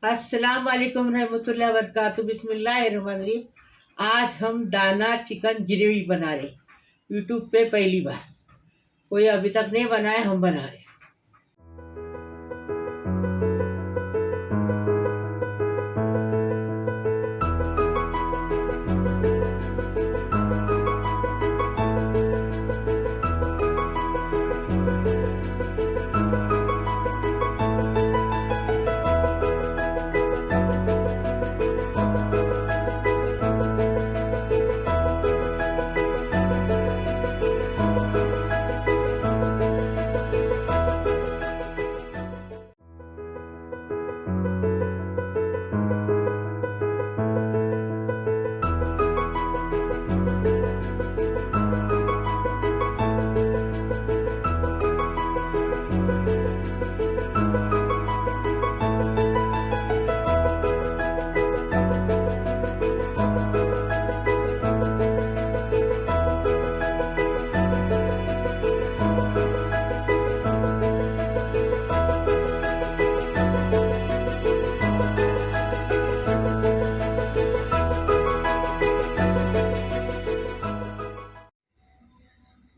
अस्सलाम वालेकुम रहमतुल्लाहि व बरकातहू। बिस्मिल्लाहिर्रहमानिर्रहीम। आज हम दाना चिकन ग्रेवी बना रहे, यूट्यूब पे पहली बार। कोई अभी तक नहीं बनाया, हम बना रहे।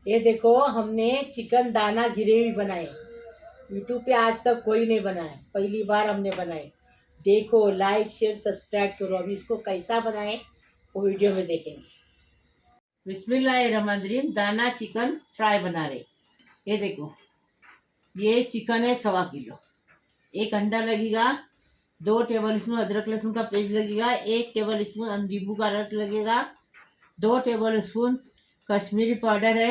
ये देखो, हमने चिकन दाना ग्रेवी बनाए। यूट्यूब पे आज तक कोई नहीं बनाया, पहली बार हमने बनाए। देखो, लाइक शेयर सब्सक्राइब करो। अभी इसको कैसा बनाए वो वीडियो में देखेंगे। बिस्मिल्लाहिर्रहमानिर्रहीम। दाना चिकन फ्राई बना रहे। ये देखो, ये चिकन है 1.25 किलो। एक अंडा लगेगा, 2 टेबल स्पून अदरक लहसुन का पेस्ट लगेगा, 1 टेबल स्पून नींबू का रस लगेगा, 2 टेबल स्पून कश्मीरी पाउडर है,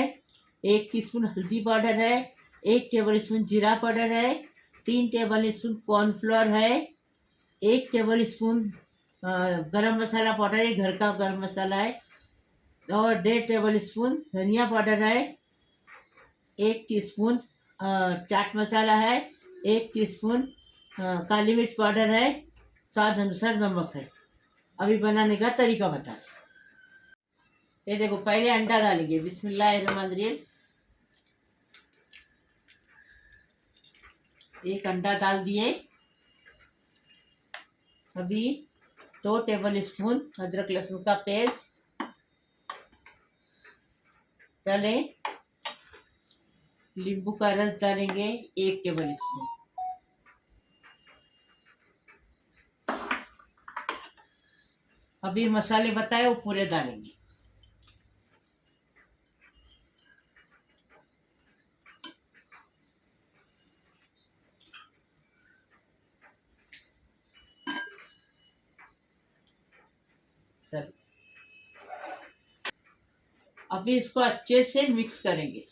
1 टीस्पून हल्दी पाउडर है, 1 टेबल स्पून जीरा पाउडर है, 3 टेबल स्पून कॉर्नफ्लोर है, 1 टेबल स्पून गरम मसाला पाउडर है, घर का गरम मसाला है, और 1.5 टेबल स्पून धनिया पाउडर है, 1 टीस्पून चाट मसाला है, 1 टीस्पून काली मिर्च पाउडर है, स्वाद अनुसार नमक है। अभी बनाने का तरीका बता रहे। ये देखो, पहले अंडा डालेंगे। बिस्मिल्लाहिर्रहमानिर्रहीम। एक अंडा डाल दिए। अभी 2 टेबल स्पून अदरक लहसुन का पेस्ट डालें। नींबू का रस डालेंगे 1 टेबल स्पून। अभी मसाले बताए वो पूरे डालेंगे। सब अभी इसको अच्छे से मिक्स करेंगे।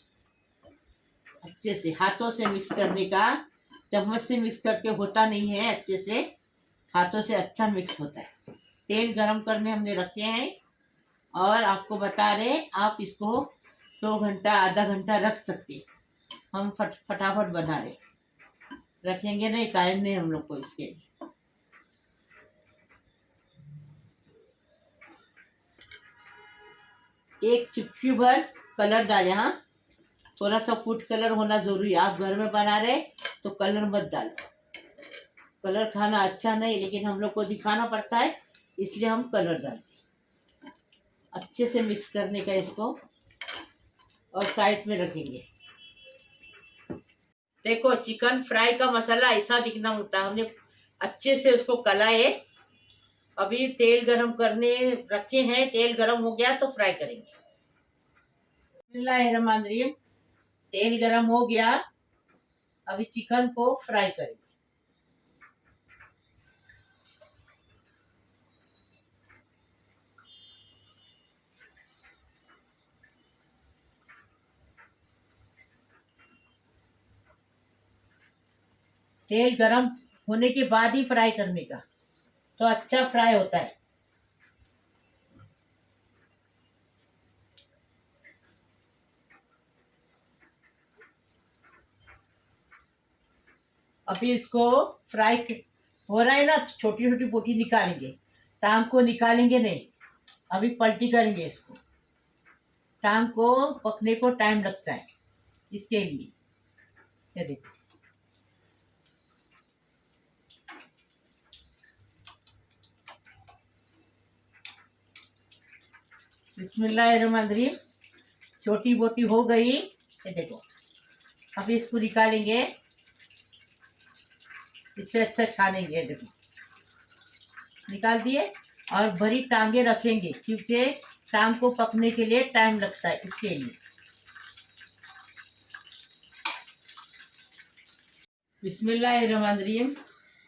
अच्छे से हाथों से मिक्स करने का, चम्मच से मिक्स करके होता नहीं है। अच्छे से हाथों से अच्छा मिक्स होता है। तेल गरम करने हमने रखे हैं और आपको बता रहे, आप इसको 2 घंटा आधा घंटा रख सकते। हम फटाफट बना रहे, रखेंगे नहीं, टाइम नहीं हम लोग को इसके लिए। एक चुटकी भर कलर डालें। हाँ, थोड़ा सा फूड कलर होना जरूरी है। आप घर में बना रहे तो कलर मत डालो। कलर खाना अच्छा नहीं, लेकिन हम लोग को दिखाना पड़ता है, इसलिए हम कलर डालते हैं। अच्छे से मिक्स करने का इसको, और साइड में रखेंगे। देखो, चिकन फ्राई का मसाला ऐसा दिखना होता है। हमने अच्छे से उसको कलाए। अभी तेल गरम करने रखे हैं, तेल गरम हो गया तो फ्राई करेंगे। बिस्मिल्लाहिर्रहमानिर्रहीम। तेल गरम हो गया, अभी चिकन को फ्राई करेंगे। तेल गरम होने के बाद ही फ्राई करने का, तो अच्छा फ्राई होता है। अभी इसको फ्राई हो रहा है ना, छोटी छोटी बोटी निकालेंगे। टांग को निकालेंगे नहीं, अभी पलटी करेंगे इसको। टांग को पकने को टाइम लगता है, इसके लिए। ये देखो, बिस्मिल्लाहिर्रहमानिर्रहीम। छोटी बोटी हो गई, ये देखो। अब इसको निकालेंगे, इससे अच्छा छानेंगे। ये देखो, निकाल दिए। और बड़ी टांगे रखेंगे क्योंकि टांग को पकने के लिए टाइम लगता है, इसके लिए। बिस्मिल्लाहिर्रहमानिर्रहीम।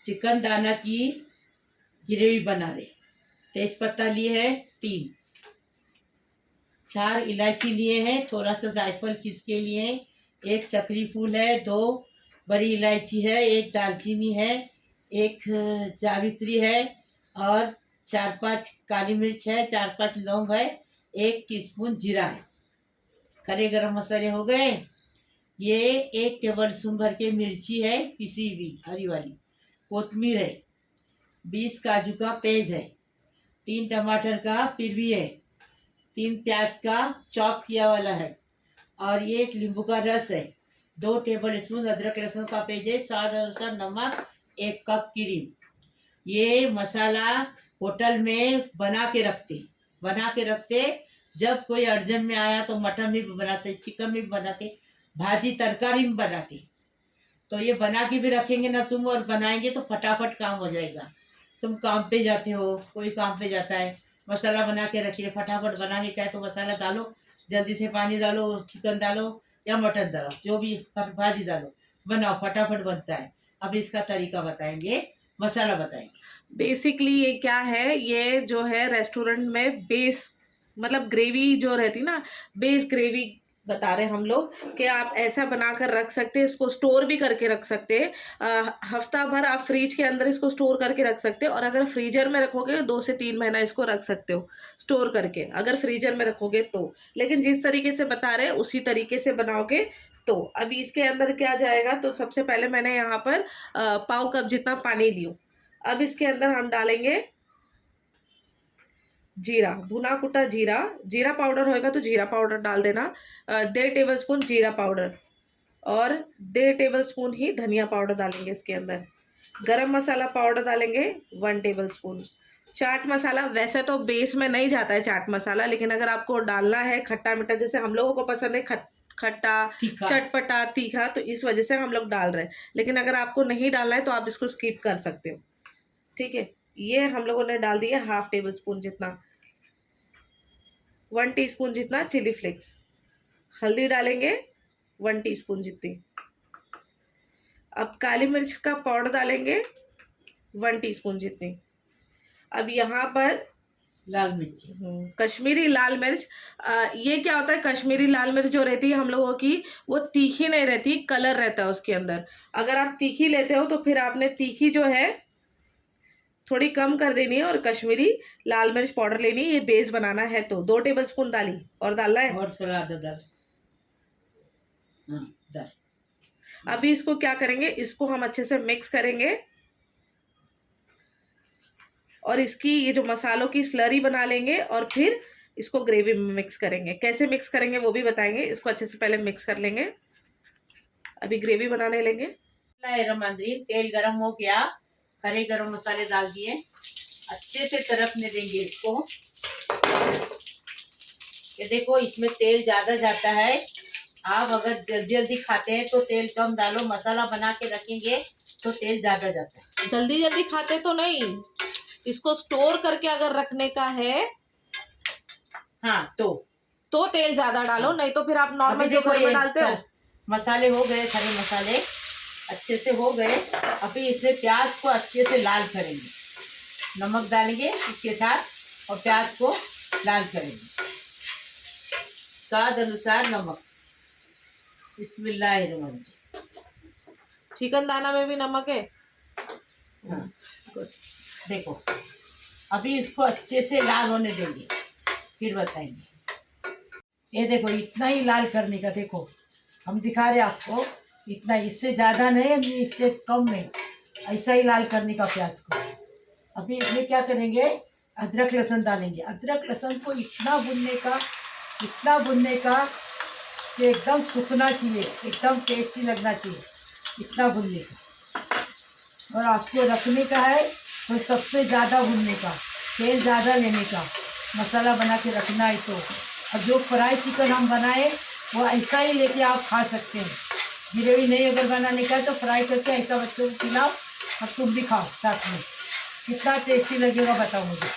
चिकन दाना की ग्रेवी बना रहे। तेज पत्ता लिए है 3, 4 इलायची लिए हैं, थोड़ा सा जायफल किस के लिए है, 1 चक्री फूल है, 2 बड़ी इलायची है, 1 दालचीनी है, 1 जावित्री है, और 4-5 काली मिर्च है, 4-5 लौंग है, 1 टीस्पून जीरा है। खड़े गरम मसाले हो गए। ये 1 टेबल स्पून भर के मिर्ची है, पिसी हुई हरी वाली। कोतमीर है, 20 काजू का पेज है, 3 टमाटर का पिरवी है, 3 प्याज का चॉप किया वाला है, और ये 1 नींबू का रस है, 2 टेबल स्पून अदरक लहसुन का पेस्ट है, स्वाद अनुसार नमक, 1 कप क्रीम। ये मसाला होटल में बना के रखते। जब कोई अर्जेंट में आया तो मटन में भी बनाते, चिकन में भी बनाते, भाजी तरकारी में बनाते। तो ये बना के भी रखेंगे ना तुम, और बनाएंगे तो फटाफट काम हो जाएगा। तुम काम पे जाते हो, कोई काम पे जाता है, मसाला बना के रखिए, फटाफट बनाने का है तो मसाला डालो, जल्दी से पानी डालो, चिकन डालो या मटन डालो, जो भी भाजी डालो, बनाओ, फटाफट बनता है। अब इसका तरीका बताएंगे, मसाला बताएंगे। बेसिकली ये क्या है, ये जो है रेस्टोरेंट में बेस मतलब ग्रेवी जो रहती ना, बेस ग्रेवी बता रहे हम लोग कि आप ऐसा बनाकर रख सकते हैं, इसको स्टोर भी करके रख सकते हैं। हफ्ता भर आप फ्रिज के अंदर इसको स्टोर करके रख सकते हो, और अगर फ्रीजर में रखोगे 2 से 3 महीना इसको रख सकते हो स्टोर करके, अगर फ्रीजर में रखोगे तो। लेकिन जिस तरीके से बता रहे हैं उसी तरीके से बनाओगे तो। अभी इसके अंदर क्या जाएगा, तो सबसे पहले मैंने यहाँ पर पाव कप जितना पानी लियो। अब इसके अंदर हम डालेंगे जीरा, भुना कुटा जीरा। जीरा पाउडर होएगा तो जीरा पाउडर डाल देना। 1.5 टेबल स्पून जीरा पाउडर, और 1.5 टेबल स्पून ही धनिया पाउडर डालेंगे इसके अंदर। गरम मसाला पाउडर डालेंगे 1 टेबल स्पून। चाट मसाला, वैसे तो बेस में नहीं जाता है चाट मसाला, लेकिन अगर आपको डालना है खट्टा मीठा, जैसे हम लोगों को पसंद है खट्टा चटपटा तीखा, तो इस वजह से हम लोग डाल रहे हैं। लेकिन अगर आपको नहीं डालना है तो आप इसको स्किप कर सकते हो, ठीक है। ये हम लोगों ने डाल दिया 1/2 टेबल स्पून जितना। 1 टीस्पून जितना चिली फ्लेक्स। हल्दी डालेंगे 1 टीस्पून जितनी। अब काली मिर्च का पाउडर डालेंगे 1 टीस्पून जितनी। अब यहाँ पर लाल मिर्च, कश्मीरी लाल मिर्च। ये क्या होता है, कश्मीरी लाल मिर्च जो रहती है हम लोगों की, वो तीखी नहीं रहती, कलर रहता है उसके अंदर। अगर आप तीखी लेते हो तो फिर आपने तीखी जो है थोड़ी कम कर देनी है, और कश्मीरी लाल मिर्च पाउडर लेनी है। ये बेस बनाना है तो 2 टेबल स्पून डाली, और डालना है, और थोड़ा आधा डाल। अभी इसको क्या करेंगे, इसको हम अच्छे से मिक्स करेंगे, और इसकी ये जो मसालों की स्लरी बना लेंगे, और फिर इसको ग्रेवी में मिक्स करेंगे। कैसे मिक्स करेंगे वो भी बताएंगे। इसको अच्छे से पहले मिक्स कर लेंगे, अभी ग्रेवी बनाने लेंगे। तेल गरम हो गया, खड़े गरम मसाले डाल दिए, अच्छे से तड़कने देंगे इसको। ये देखो, इसमें तेल ज्यादा जाता है। आप अगर जल्दी जल्दी खाते हैं तो तेल कम डालो, मसाला बना के रखेंगे तो तेल ज्यादा जाता है। जल्दी जल्दी खाते तो नहीं, इसको स्टोर करके अगर रखने का है हाँ तो तेल ज्यादा डालो, नहीं तो फिर आप नॉर्मल जो घर में डालते हो। मसाले हो गए, खड़े मसाले अच्छे से हो गए। अभी इसमें प्याज को अच्छे से लाल करेंगे, नमक डालेंगे इसके साथ, और प्याज को लाल करेंगे, स्वाद अनुसार नमक। बिस्मिल्लाहिर्रहमानिर्रहीम। चिकन दाना में भी नमक है। हाँ, देखो, अभी इसको अच्छे से लाल होने देंगे, फिर बताएंगे। ये देखो, इतना ही लाल करने का, देखो हम दिखा रहे आपको, इतना, इससे ज़्यादा नहीं, इससे कम नहीं, ऐसा ही लाल करने का प्याज को। अभी इसमें क्या करेंगे, अदरक लहसुन डालेंगे। अदरक लहसुन को इतना भुनने का कि एकदम सूखना चाहिए, एकदम टेस्टी लगना चाहिए, इतना भुनने का। और आपको रखने का है तो सबसे ज़्यादा भुनने का, तेल ज़्यादा लेने का, मसाला बना के रखना है तो। और जो फ्राई चिकन हम बनाए वो ऐसा ही लेके आप खा सकते हैं। ग्रेवी नहीं अगर बनाने का है तो फ्राई करके ऐसा बच्चों को खिलाओ और तुम भी खाओ साथ में, कितना टेस्टी लगेगा बताओ मुझे।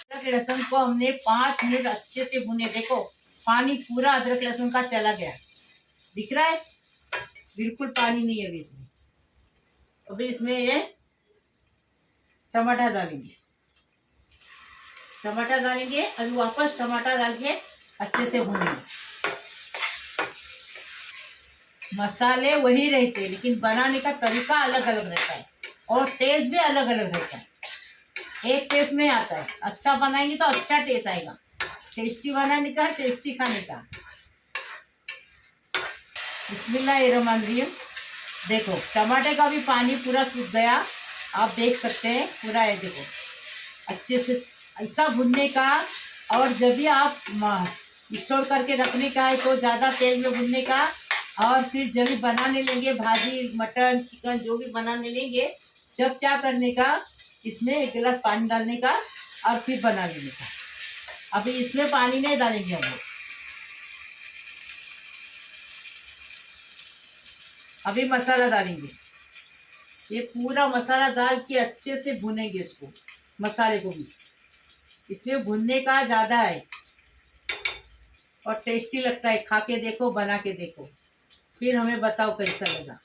अदरक लहसुन को हमने 5 मिनट अच्छे से भुने। देखो पानी पूरा अदरक लहसुन का चला गया, दिख रहा है, बिल्कुल पानी नहीं है अभी इसमें। अभी इसमें ये टमाटर डालेंगे, टमाटर डालेंगे, अभी वापस टमाटर डाल के अच्छे से भूनेंगे। मसाले वही रहते हैं लेकिन बनाने का तरीका अलग अलग रहता है और टेस्ट भी अलग अलग रहता है। एक टेस्ट नहीं आता है, अच्छा बनाएंगे तो अच्छा टेस्ट आएगा। टेस्टी बनाने का, टेस्टी खाने का। बिस्मिल्लाहिर्रहमानिर्रहीम। देखो टमाटर का भी पानी पूरा सूख गया, आप देख सकते हैं पूरा है। देखो अच्छे से ऐसा भुनने का। और जब भी आप स्टोर करके रखने का है तो ज़्यादा तेल में भुनने का। और फिर जब भी बनाने लेंगे भाजी, मटन, चिकन जो भी बनाने लेंगे, जब क्या करने का, इसमें 1 गिलास पानी डालने का और फिर बना लेने का। अभी इसमें पानी नहीं डालेंगे हम लोग, अभी मसाला डालेंगे। ये पूरा मसाला डाल के अच्छे से भुनेंगे इसको, मसाले को भी। इसमें भुनने का ज़्यादा है और टेस्टी लगता है। खा के देखो, बना के देखो, फिर हमें बताओ कैसा लगा।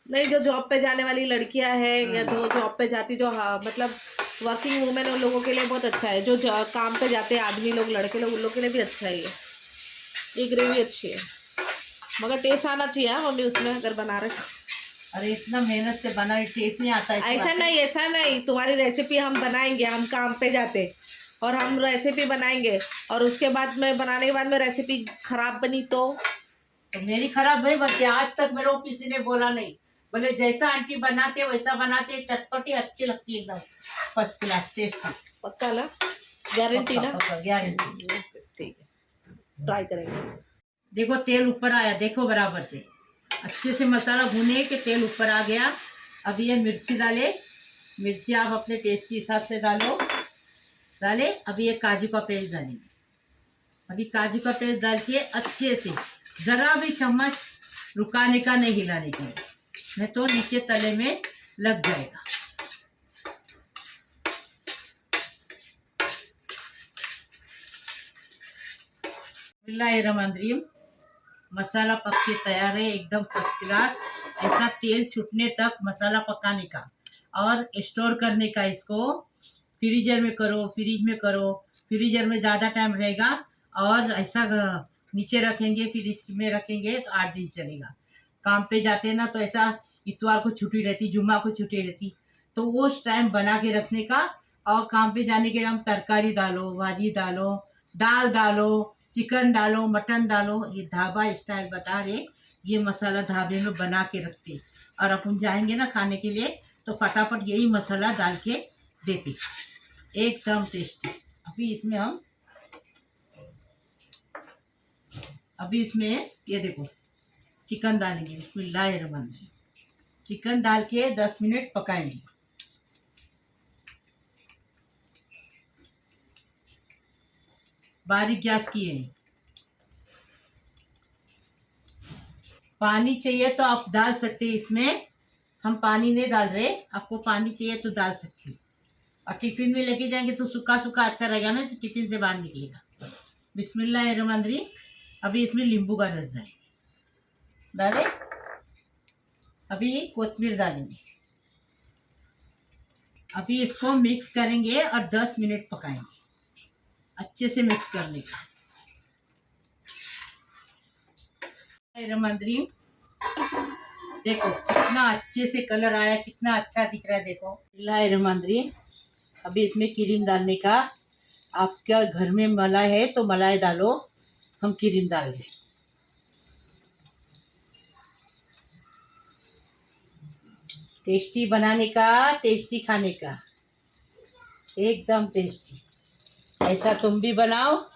नहीं, जो जॉब पे जाने वाली लड़कियां हैं या जो जॉब पे जाती, जो मतलब वर्किंग वुमेन, उन लोगों के लिए बहुत अच्छा है। जो काम पे जाते हैं आदमी लोग, लड़के लोग, उन लोग के लिए भी अच्छा है ये ग्रेवी अच्छी है। मगर टेस्ट आना चाहिए हाँ मम्मी उसमें, अगर बना रहे। अरे इतना मेहनत से बना, टेस्ट नहीं आता है। ऐसा नहीं, तुम्हारी रेसिपी हम बनाएंगे, हम काम पे जाते और हम रेसिपी बनाएंगे और उसके बाद में बनाने के बाद में रेसिपी खराब बनी तो मेरी खराब नहीं बनती। आज तक मेरे को किसी ने बोला नहीं, बोले जैसा आंटी बनाते वैसा बनाते, चटपटी अच्छी लगती है, एकदम फर्स्ट क्लास टेस्ट। पक्का ना? गारंटी ना? गारंटी। ठीक है, ट्राई करेंगे। देखो तेल ऊपर आया, देखो बराबर से अच्छे से मसाला भुने के तेल ऊपर आ गया। अभी ये मिर्ची डाले, मिर्ची आप अपने टेस्ट के हिसाब से डाले। अभी ये काजू का पेस्ट डालेंगे। अभी काजू का पेस्ट डाल के अच्छे से, ज़रा भी चम्मच रुकाने का नहीं, हिलाने का, नहीं तो नीचे तले में लग जाएगा। बिस्मिल्लाहिर्रहमानिर्रहीम। मसाला पक के तैयार है, एकदम फर्स्ट क्लास। ऐसा तेल छूटने तक मसाला पकाने का और स्टोर करने का। इसको फ्रीजर में करो, फ्रिज में करो, फ्रीजर में ज़्यादा टाइम रहेगा। और ऐसा नीचे रखेंगे, फ्रिज में रखेंगे तो 8 दिन चलेगा। काम पे जाते हैं ना तो ऐसा इतवार को छुट्टी रहती, जुम्मा को छुट्टी रहती, तो उस टाइम बना के रखने का। और काम पे जाने के टाइम तरकारी डालो, भाजी डालो, दाल डालो, चिकन डालो, मटन डालो। ये ढाबा स्टाइल बता रहे, ये मसाला ढाबे में बना के रखते और अपन जाएंगे ना खाने के लिए तो फटाफट यही मसाला डाल के देते, एकदम टेस्टी। अभी इसमें ये देखो चिकन डालेंगे। बिस्मिल्लाहिर्रहमानिर्रहीम। चिकन डाल के 10 मिनट पकाएंगे। बारीक गैस किए हैं। पानी चाहिए तो आप डाल सकते हैं इसमें, हम पानी नहीं डाल रहे। आपको पानी चाहिए तो डाल सकते हैं। और टिफिन में लेके जाएंगे तो सूखा सूखा अच्छा रहेगा ना, तो टिफिन से बाहर निकलेगा। बिस्मिल्लाहिर्रहमानिर्रहीम। अभी इसमें नींबू का रस डाले। अभी कोथिमीर डालेंगे। अभी इसको मिक्स करेंगे और 10 मिनट पकाएंगे, अच्छे से मिक्स करने का। बिस्मिल्लाहिर्रहमानिर्रहीम। देखो कितना अच्छे से कलर आया, कितना अच्छा दिख रहा है। देखो बिस्मिल्लाहिर्रहमानिर्रहीम। अभी इसमें क्रीम डालने का। आपका घर में मलाई है तो मलाई डालो, हम क्रीम डाल रहे। टेस्टी बनाने का, टेस्टी खाने का, एकदम टेस्टी। ऐसा तुम भी बनाओ,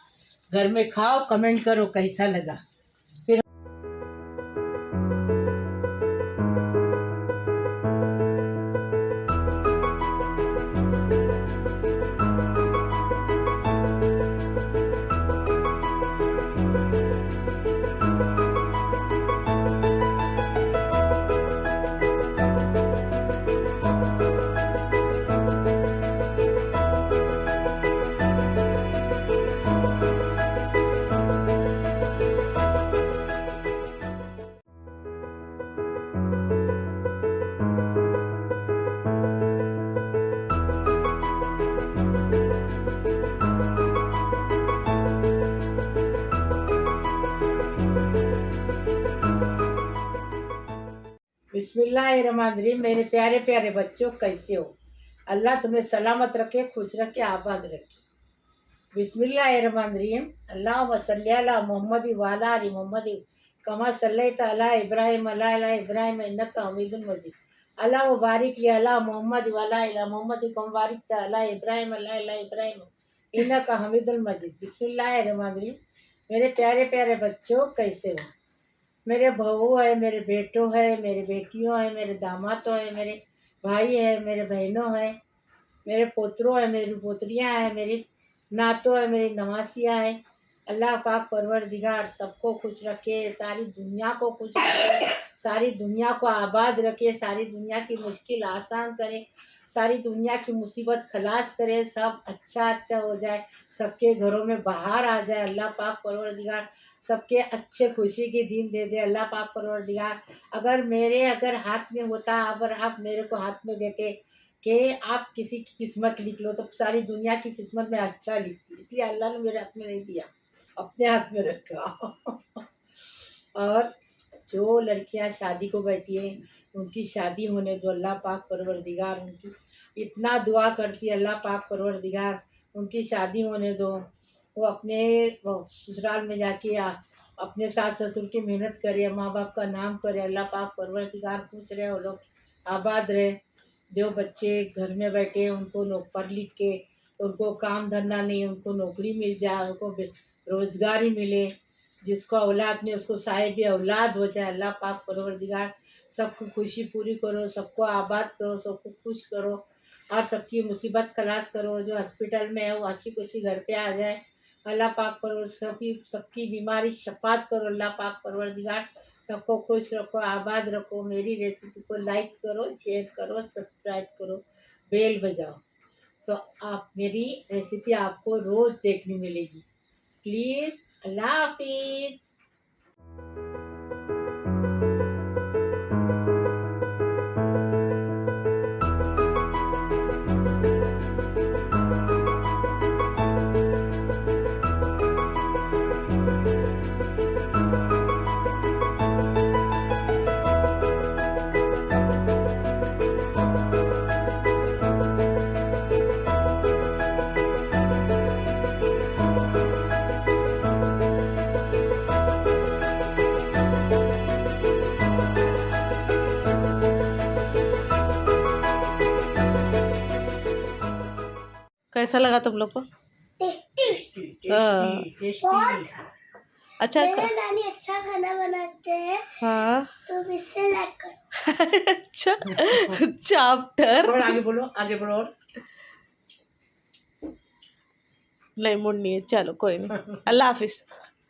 घर में खाओ, कमेंट करो कैसा लगा। बिस्मिल्लाहिर्रहमानिर्रहीम। मेरे प्यारे प्यारे बच्चों, कैसे हो? अल्लाह तुम्हें सलामत रखे, खुश रखे, आबाद रखे। बिस्मिल्लाहिर्रहमानिर्रहीम। अल्लाहुम्मा सल्ली अला मुहम्मद व अला आलि मुहम्मद कमा सल्लैता अला इब्राहीम अला इब्राहीम इन्नका हमीदुम मजीद। अल्लाहुम्मा बारिक li अला मुहम्मद व अला इला मुहम्मद कमा बारकता अला इब्राहीम अला इब्राहीम इन्नका हमीदुल मजीद। बिस्मिल्लाहिर्रहमानिर्रहीम। मेरे प्यारे प्यारे बच्चों, कैसे हो? मेरे बहू है, मेरे बेटों है, मेरे बेटियों है, मेरे दामादों है, मेरे भाई है, मेरे बहनों है, मेरे पोतरों है, मेरी पोतरियाँ हैं, मेरी नातों है, मेरी नवासियाँ है। अल्लाह पाक परवरदिगार सबको खुश रखे, सारी दुनिया को खुश रखे, सारी दुनिया को आबाद रखे, सारी दुनिया की मुश्किल आसान करे, सारी दुनिया की मुसीबत खलास करे, सब अच्छा अच्छा हो जाए, सबके घरों में बाहर आ जाए। अल्लाह पाक परवरदिगार सबके अच्छे खुशी के दिन दे दे। अल्लाह पाक परवरदिगार अगर हाथ में होता, अगर आप मेरे को हाथ में देते कि आप किसी की किस्मत लिख लो, तो सारी दुनिया की किस्मत में अच्छा लिखती, इसलिए अल्लाह ने मेरे हाथ में नहीं दिया, अपने हाथ में रखा। और जो लड़कियां शादी को बैठी हैं, उनकी शादी होने दो। अल्लाह पाक परवरदिगार उनकी इतना दुआ करती है, अल्लाह पाक परवरदिगार उनकी शादी होने दो। वो अपने ससुराल में जाके अपने सास ससुर की मेहनत करे, माँ बाप का नाम करे। अल्लाह पाक परवरदिगार खुश रहे, वो लोग आबाद रहे। जो बच्चे घर में बैठे, उनको पढ़ लिख के उनको काम धंधा नहीं, उनको नौकरी मिल जाए, उनको रोज़गारी मिले। जिसको औलाद नहीं उसको साहिब औलाद हो जाए। अल्लाह पाक परवरदिगार सबको खुशी पूरी करो, सबको आबाद करो, सबको खुश करो, और सबकी मुसीबत खलास करो। जो हॉस्पिटल में है वो हंसी खुशी घर पे आ जाए। अल्लाह पाक पर सबकी बीमारी शफात करो। अल्लाह पाक परवरदिगार सबको खुश रखो, आबाद रखो। मेरी रेसिपी को लाइक करो, शेयर करो, सब्सक्राइब करो, बेल बजाओ, तो आप मेरी रेसिपी आपको रोज़ देखने मिलेगी। प्लीज़, अल्लाह हाफिज़। कैसा लगा तुम लोग को? हाँ। अच्छा मेरे नानी अच्छा खाना बनाते हैं, हाँ। तो इससे लाइक करो। अच्छा चैप्टर और आगे बोलो, आगे बोलो। और नहीं, मूड नहीं है, चलो कोई नहीं। अल्लाह हाफिज।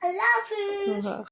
अल्लाह हाफिज। हाँ।